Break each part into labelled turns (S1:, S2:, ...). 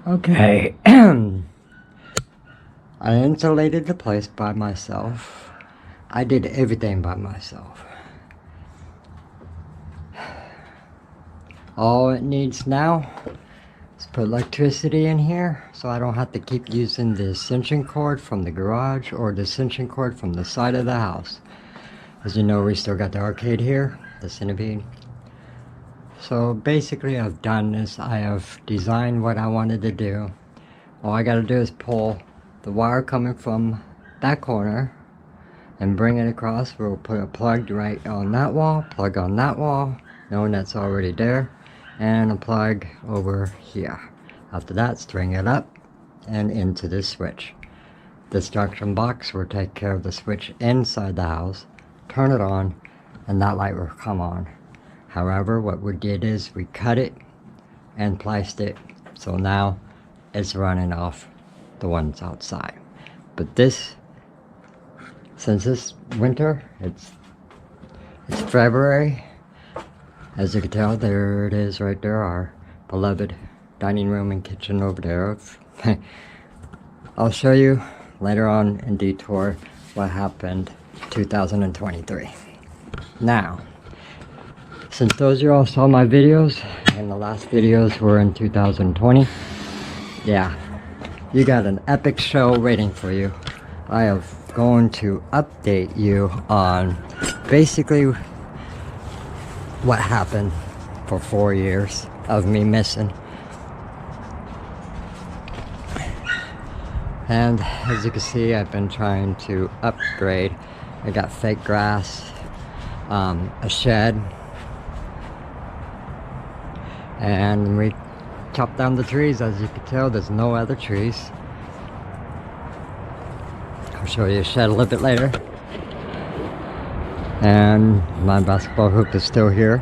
S1: Okay. I insulated the place by myself. I did everything by myself. All it needs now is put electricity in here so I don't have to keep using the extension cord from the garage or the extension cord from the side of the house. As you know, we still got the arcade here, the centipede. So basically I've done this. I have designed what I wanted to do. All I gotta do is pull the wire coming from that corner and bring it across. We'll put a plug right on that wall, plug on that wall, knowing that's already there, and a plug over here. After that, string it up and into this switch. This junction box will take care of the switch inside the house, turn it on, and that light will come on. However, what we did is we cut it and placed it, so now it's running off the ones outside. But this, since this winter, it's February, as you can tell, there it is right there, our beloved dining room and kitchen over there. I'll show you later on in detour what happened 2023. Now, since those of you all saw my videos, and the last videos were in 2020, yeah, you got an epic show waiting for you. I am going to update you on basically what happened for 4 years of me missing. And as you can see, I've been trying to upgrade. I got fake grass, a shed, and we chopped down the trees. As you can tell, there's no other trees. I'll show you a shed a little bit later. And my basketball hoop is still here.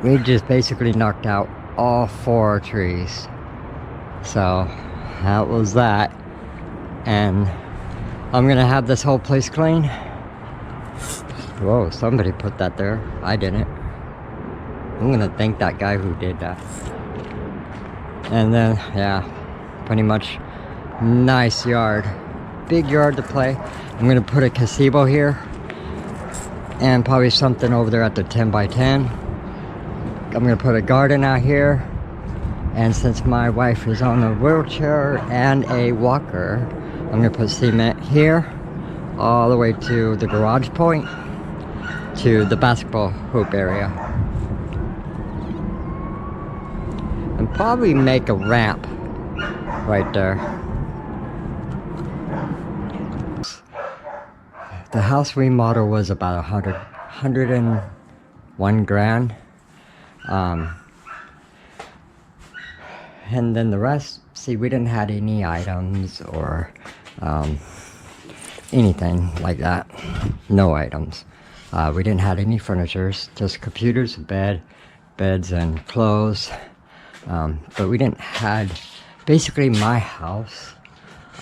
S1: We just basically knocked out all 4 trees. So that was that. And I'm gonna have this whole place clean. Whoa, somebody put that there. I didn't. I'm gonna thank that guy who did that. And then, yeah, pretty much nice yard. Big yard to play. I'm gonna put a gazebo here. And probably something over there at the 10 by 10. I'm gonna put a garden out here. And since my wife is on a wheelchair and a walker, I'm gonna put cement here, all the way to the garage point, to the basketball hoop area. And probably make a ramp right there. The house remodel was about 101 grand. And then the rest, see, we didn't have any items or anything like that. No items. We didn't have any furniture, just computers, beds and clothes. But we didn't have, basically my house,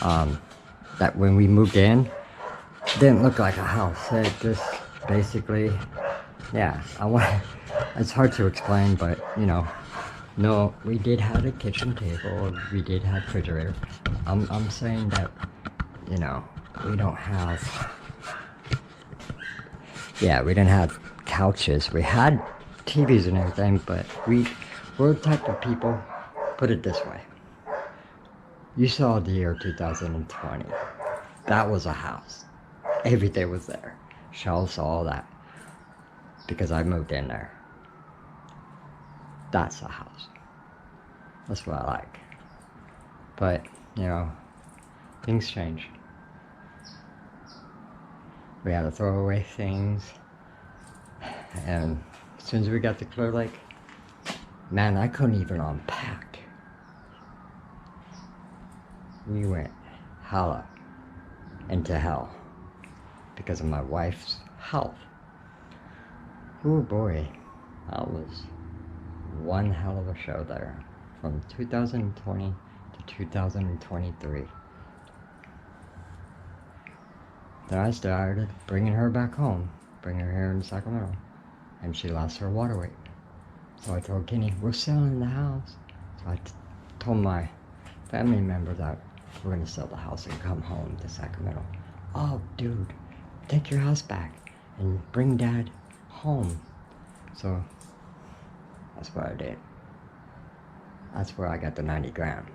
S1: that when we moved in, didn't look like a house. It just basically, yeah, it's hard to explain, but you know, no, we did have a kitchen table, we did have a refrigerator. I'm saying that, you know, we don't have, yeah, we didn't have couches. We had TVs and everything, but we're the type of people, put it this way. You saw the year 2020. That was a house. Everything was there. Shelves, all that. Because I moved in there. That's a house. That's what I like. But, you know, things change. We had to throw away things. And as soon as we got to Clear Lake, man, I couldn't even unpack. We went hella into hell because of my wife's health. Oh boy, that was one hell of a show there, from 2020 to 2023. Then I started bringing her back home, bringing her here in Sacramento, and she lost her water weight. So I told Kenny, we're selling the house. So I told my family member that we're gonna sell the house and come home to Sacramento. Oh, dude, take your house back and bring Dad home. So that's what I did. That's where I got the 90 grand.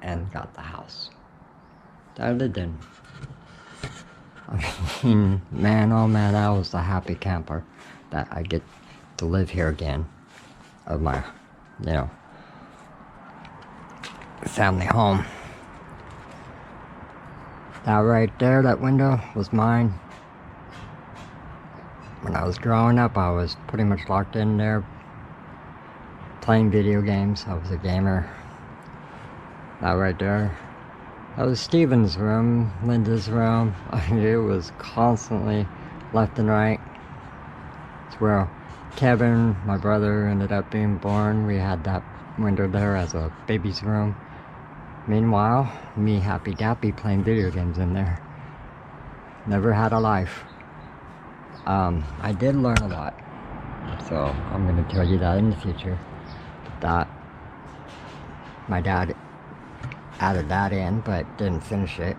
S1: And got the house that I lived in. I mean, man, oh man, I was a happy camper that I get to live here again. Of my, you know, family home. That right there, that window, was mine. When I was growing up, I was pretty much locked in there playing video games. I was a gamer. That right there, that was Steven's room, Linda's room. I mean, it was constantly left and right. It's where Kevin, my brother, ended up being born. We had that window there as a baby's room. Meanwhile, me happy dappy playing video games in there. Never had a life. I did learn a lot. So I'm gonna tell you that in the future. That my dad added that in, but didn't finish it.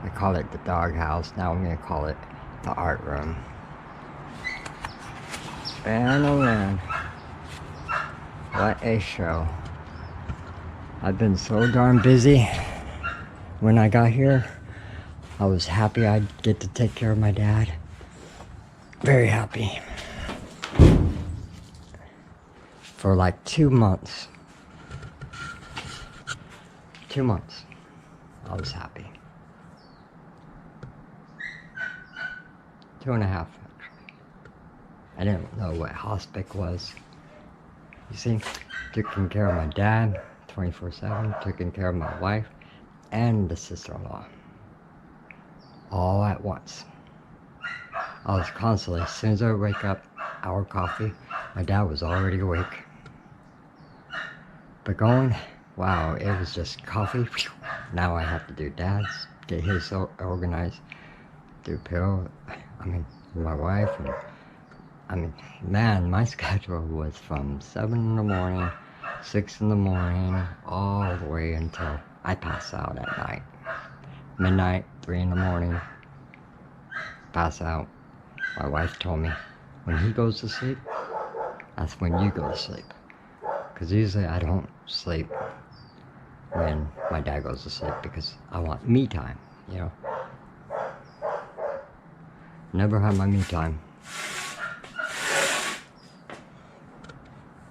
S1: I call it the dog house. Now I'm gonna call it the art room. And oh man, what a show. I've been so darn busy. When I got here, I was happy I'd get to take care of my dad. Very happy. For like 2 months. 2 months. I was happy. 2.5 actually. I didn't know what hospice was. You see, taking care of my dad 24/7, taking care of my wife and the sister-in-law. All at once. I was constantly, as soon as I would wake up, our coffee, my dad was already awake. But going, wow, it was just coffee. Now I have to do Dad's, get his organized, do pill. I mean, my wife, and I mean, man, my schedule was from 7 in the morning, 6 in the morning, all the way until I pass out at night. Midnight, 3 in the morning, pass out. My wife told me, when he goes to sleep, that's when you go to sleep. Because usually I don't sleep when my dad goes to sleep because I want me time, you know. Never have my me time.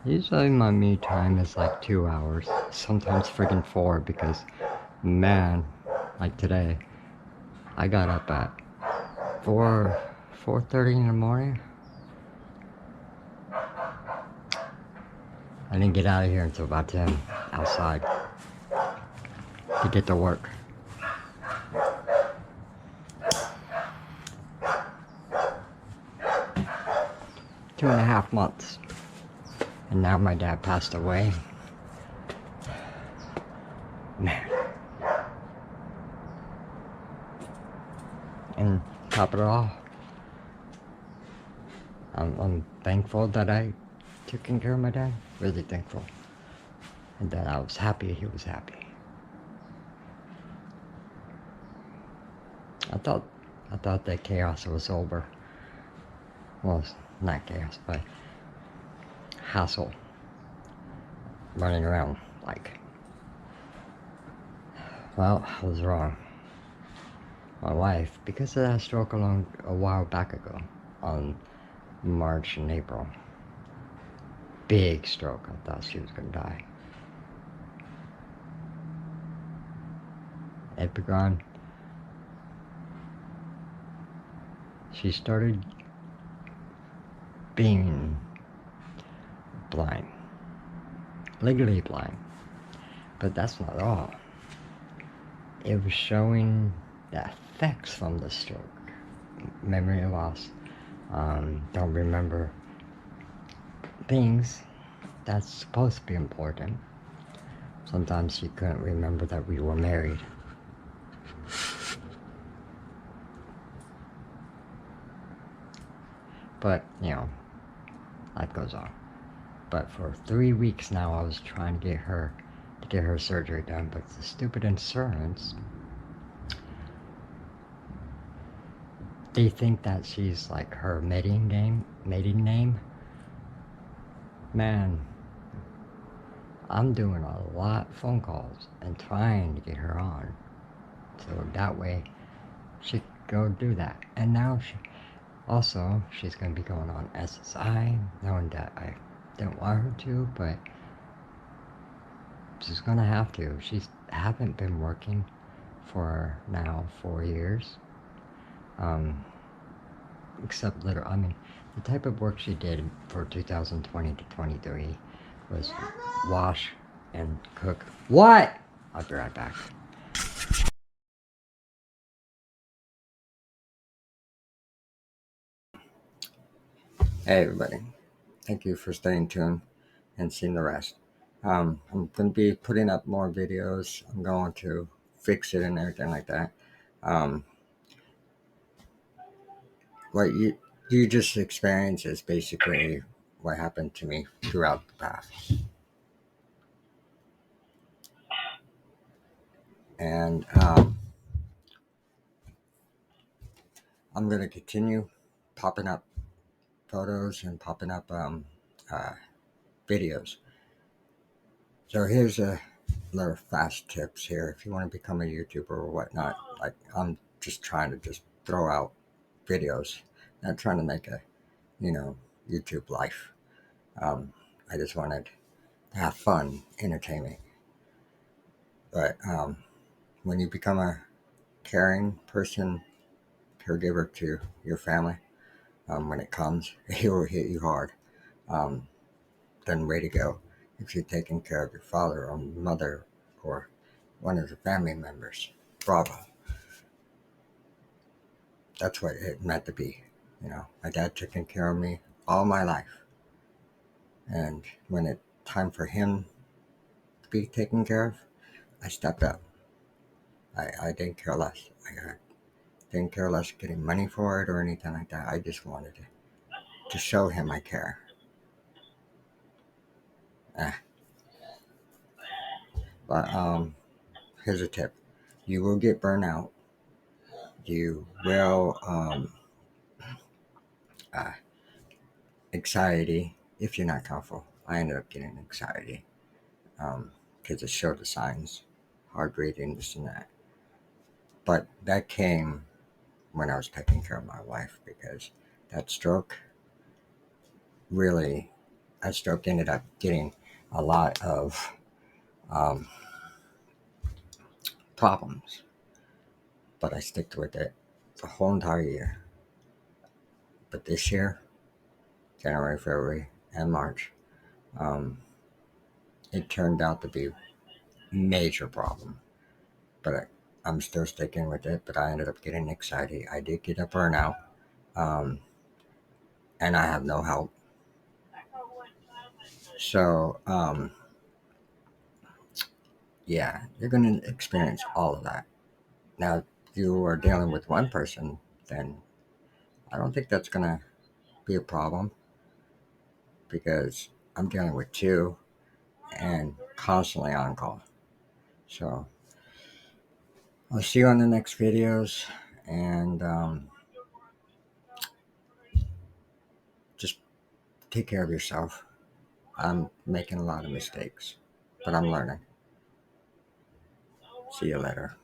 S1: Usually my me time is like 2 hours, sometimes freaking 4 because, man, like today, I got up at 4:30 in the morning. I didn't get out of here until about 10 outside to get to work. Two and a half months. And now my dad passed away. Man. And top it all, I'm thankful that I took care of my dad. Really thankful. And that I was happy he was happy. I thought that chaos was over. Well, it's not chaos, but hassle. Running around like. Well, I was wrong. My wife, because of that stroke a while back ago, on March and April. Big stroke. I thought she was gonna die. Epigon. She started being blind. Legally blind. But that's not all. It was showing the effects from the stroke. Memory loss. Don't remember things that's supposed to be important. Sometimes she couldn't remember that we were married. But, you know, life goes on. But for 3 weeks now, I was trying to get her surgery done, but the stupid insurance, they think that she's like her maiden name. Man, I'm doing a lot of phone calls and trying to get her on, so that way she could go do that. And now she's going to be going on SSI, knowing that I didn't want her to, but she's going to have to. She's haven't been working for now 4 years. Except I mean, the type of work she did for 2020 to 23 was wash and cook. What? I'll be right back. Hey everybody, thank you for staying tuned and seeing the rest. I'm going to be putting up more videos. I'm going to fix it and everything like that. What you just experienced is basically what happened to me throughout the past. And I'm going to continue popping up photos and popping up videos. So here's a little fast tips here. If you want to become a YouTuber or whatnot, like I'm just trying to just throw out videos, not trying to make a, YouTube life. I just wanted to have fun, entertainment. But when you become a caring person, caregiver to your family, when it comes, it will hit you hard. Then way to go. If you're taking care of your father or mother or one of the family members, bravo. That's what it meant to be. My dad taking care of me all my life. And when it's time for him to be taken care of, I stepped up. I didn't care less. I didn't care less getting money for it or anything like that. I just wanted to show him I care. Eh. But here's a tip. You will get burnout. You will uh, anxiety if you're not careful. I ended up getting anxiety because it showed the signs, heart rating, this and that. But that came when I was taking care of my wife because that stroke ended up getting a lot of problems. But I sticked with it the whole entire year. But this year, January, February, and March, it turned out to be a major problem. But I'm still sticking with it. But I ended up getting anxiety. I did get a burnout, and I have no help. So, yeah, you're going to experience all of that. Now, if you are dealing with one person, then I don't think that's going to be a problem because I'm dealing with two and constantly on call. So, I'll see you on the next videos and just take care of yourself. I'm making a lot of mistakes, but I'm learning. See you later.